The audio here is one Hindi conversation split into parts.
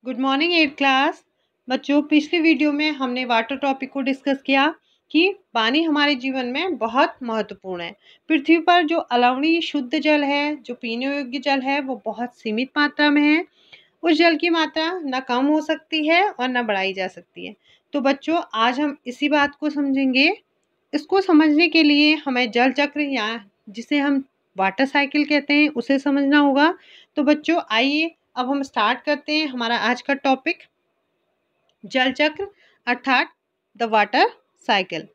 Good morning eight class. बच्चों, पिछली वीडियो में हमने वाटर टॉपिक को डिस्कस किया कि पानी हमारे जीवन में बहुत महत्वपूर्ण है। पृथ्वी पर जो अलवणीय शुद्ध जल है, जो पीने योग्य जल है, वो बहुत सीमित मात्रा में है। उस जल की मात्रा न कम हो सकती है और न बढ़ाई जा सकती है। तो बच्चों, आज हम इसी बात को समझेंगे। इसको समझने के लिए हमें जल चक्र या जिसे हम वाटर साइकिल कहते हैं उसे समझना होगा। तो बच्चों, आइए अब हम स्टार्ट करते हैं हमारा आज का टॉपिक, जल चक्र अर्थात the water cycle.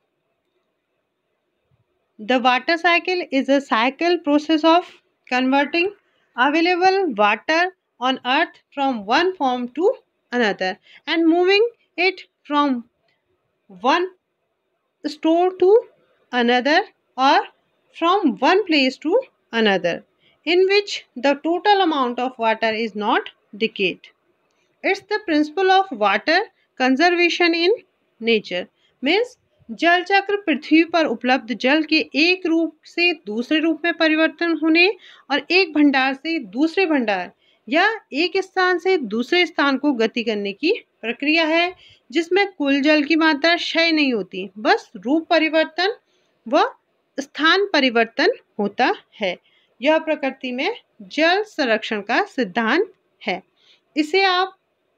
The water cycle is a cycle process of converting available water on earth from one form to another and moving it from one store to another or from one place to another, in which the total amount of water is not decayed. It's the principle of water conservation in nature. Means जल चक्र पृथ्वी पर उपलब्ध जल के एक रूप से दूसरे रूप में परिवर्तन होने और एक भंडार से दूसरे भंडार या एक स्थान से दूसरे स्थान को गति करने की प्रक्रिया है, जिसमें कुल जल की मात्रा क्षय नहीं होती, बस रूप परिवर्तन व स्थान परिवर्तन होता है। यह प्रकृति में जल संरक्षण का सिद्धांत है। इसे आप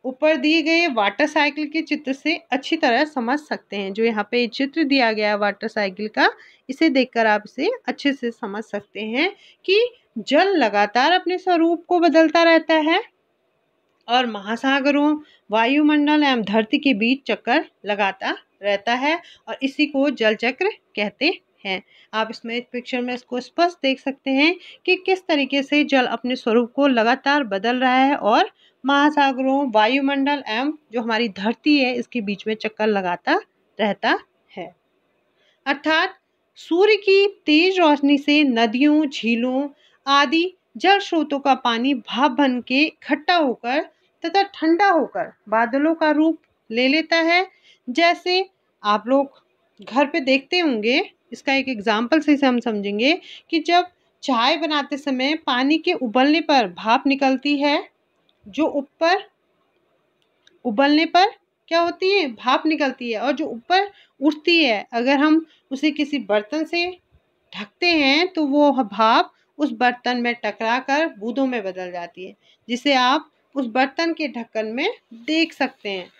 ऊपर दिए गए वाटर साइकिल के चित्र से अच्छी तरह समझ सकते हैं। जो यहाँ पे चित्र दिया गया है वाटर साइकिल का, इसे देखकर आप इसे अच्छे से समझ सकते हैं कि जल लगातार अपने स्वरूप को बदलता रहता है और महासागरों, वायुमंडल एवं धरती के बीच चक्कर लगाता रहता है और इसी को जल चक्र कहते हैं। आप इसमें पिक्चर में इसको स्पष्ट देख सकते हैं कि किस तरीके से जल अपने स्वरूप को लगातार बदल रहा है और महासागरों, वायुमंडल एवं जो हमारी धरती है इसके बीच में चक्कर लगाता रहता है। अर्थात सूर्य की तेज रोशनी से नदियों, झीलों आदि जल स्रोतों का पानी भाप बन के इकट्ठा होकर तथा ठंडा होकर बादलों का रूप ले लेता है। जैसे आप लोग घर पे देखते होंगे, इसका एक एग्जाम्पल से हम समझेंगे कि जब चाय बनाते समय पानी के उबलने पर भाप निकलती है, जो ऊपर उबलने पर क्या होती है, भाप निकलती है, और जो ऊपर उठती है अगर हम उसे किसी बर्तन से ढकते हैं तो वो भाप उस बर्तन में टकरा कर बूंदों में बदल जाती है, जिसे आप उस बर्तन के ढक्कन में देख सकते हैं।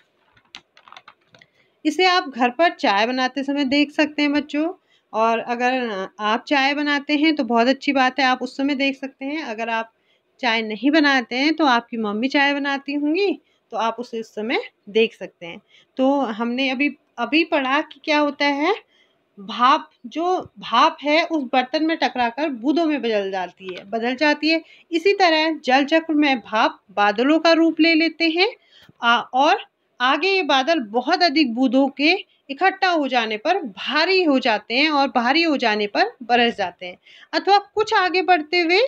इसे आप घर पर चाय बनाते समय देख सकते हैं बच्चों। और अगर आप चाय बनाते हैं तो बहुत अच्छी बात है, आप उस समय देख सकते हैं। अगर आप चाय नहीं बनाते हैं तो आपकी मम्मी चाय बनाती होंगी तो आप उसे उस समय देख सकते हैं। तो हमने अभी अभी पढ़ा कि क्या होता है, भाप, जो भाप है उस बर्तन में टकराकर बूंदों में बदल जाती है। इसी तरह जल चक्र में भाप बादलों का रूप ले लेते हैं और आगे ये बादल बहुत अधिक बूंदों के इकट्ठा हो जाने पर भारी हो जाते हैं और भारी हो जाने पर बरस जाते हैं, अथवा कुछ आगे बढ़ते हुए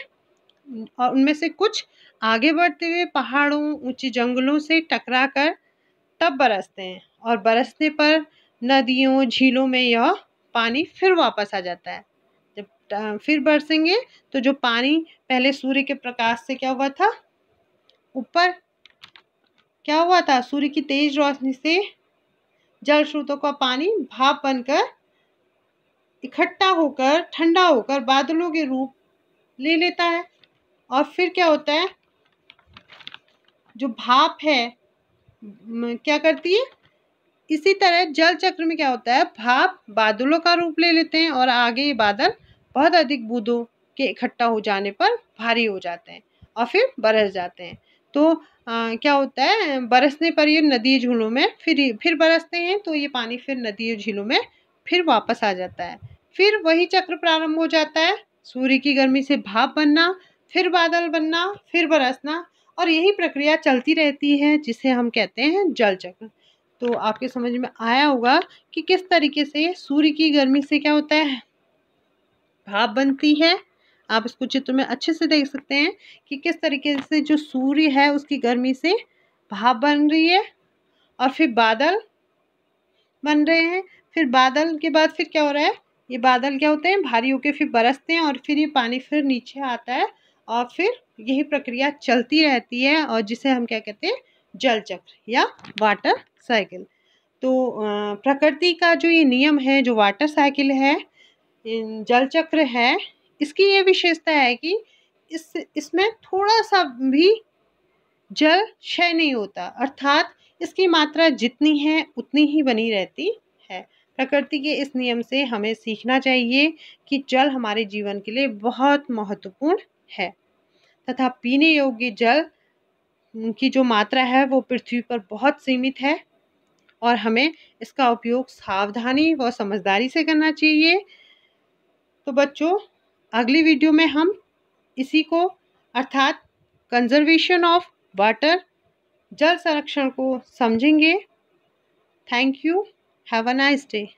और उनमें से कुछ आगे बढ़ते हुए पहाड़ों, ऊंचे जंगलों से टकराकर तब बरसते हैं और बरसने पर नदियों, झीलों में यह पानी फिर वापस आ जाता है। जब फिर बरसेंगे तो जो पानी पहले सूर्य के प्रकाश से क्या हुआ था, ऊपर क्या हुआ था, सूर्य की तेज रोशनी से जल स्रोतों का पानी भाप बनकर इकट्ठा होकर ठंडा होकर बादलों के रूप ले लेता है। और फिर क्या होता है, जो भाप है क्या करती है, इसी तरह जल चक्र में क्या होता है, भाप बादलों का रूप ले लेते हैं और आगे ये बादल बहुत अधिक बूंदों के इकट्ठा हो जाने पर भारी हो जाते हैं और फिर बरस जाते हैं। तो क्या होता है, बरसने पर ये नदी झीलों में फिर बरसते हैं तो ये पानी फिर नदी झीलों में फिर वापस आ जाता है। फिर वही चक्र प्रारंभ हो जाता है, सूर्य की गर्मी से भाप बनना, फिर बादल बनना, फिर बरसना, और यही प्रक्रिया चलती रहती है जिसे हम कहते हैं जल चक्र। तो आपके समझ में आया होगा कि किस तरीके से सूर्य की गर्मी से क्या होता है, भाप बनती है। आप इसको चित्र में अच्छे से देख सकते हैं कि किस तरीके से जो सूर्य है उसकी गर्मी से भाप बन रही है और फिर बादल बन रहे हैं। फिर बादल के बाद फिर क्या हो रहा है, ये बादल क्या होते हैं, भारी होकर फिर बरसते हैं और फिर ये पानी फिर नीचे आता है और फिर यही प्रक्रिया चलती रहती है और जिसे हम क्या कहते हैं, जल चक्र या वाटर साइकिल। तो प्रकृति का जो ये नियम है, जो वाटर साइकिल है, जल चक्र है, इसकी ये विशेषता है कि इसमें थोड़ा सा भी जल क्षय नहीं होता, अर्थात इसकी मात्रा जितनी है उतनी ही बनी रहती है। प्रकृति के इस नियम से हमें सीखना चाहिए कि जल हमारे जीवन के लिए बहुत महत्वपूर्ण है तथा पीने योग्य जल की जो मात्रा है वो पृथ्वी पर बहुत सीमित है और हमें इसका उपयोग सावधानी व समझदारी से करना चाहिए। तो बच्चों, अगली वीडियो में हम इसी को अर्थात कंजर्वेशन ऑफ वाटर, जल संरक्षण को समझेंगे। Thank you. Have a nice day.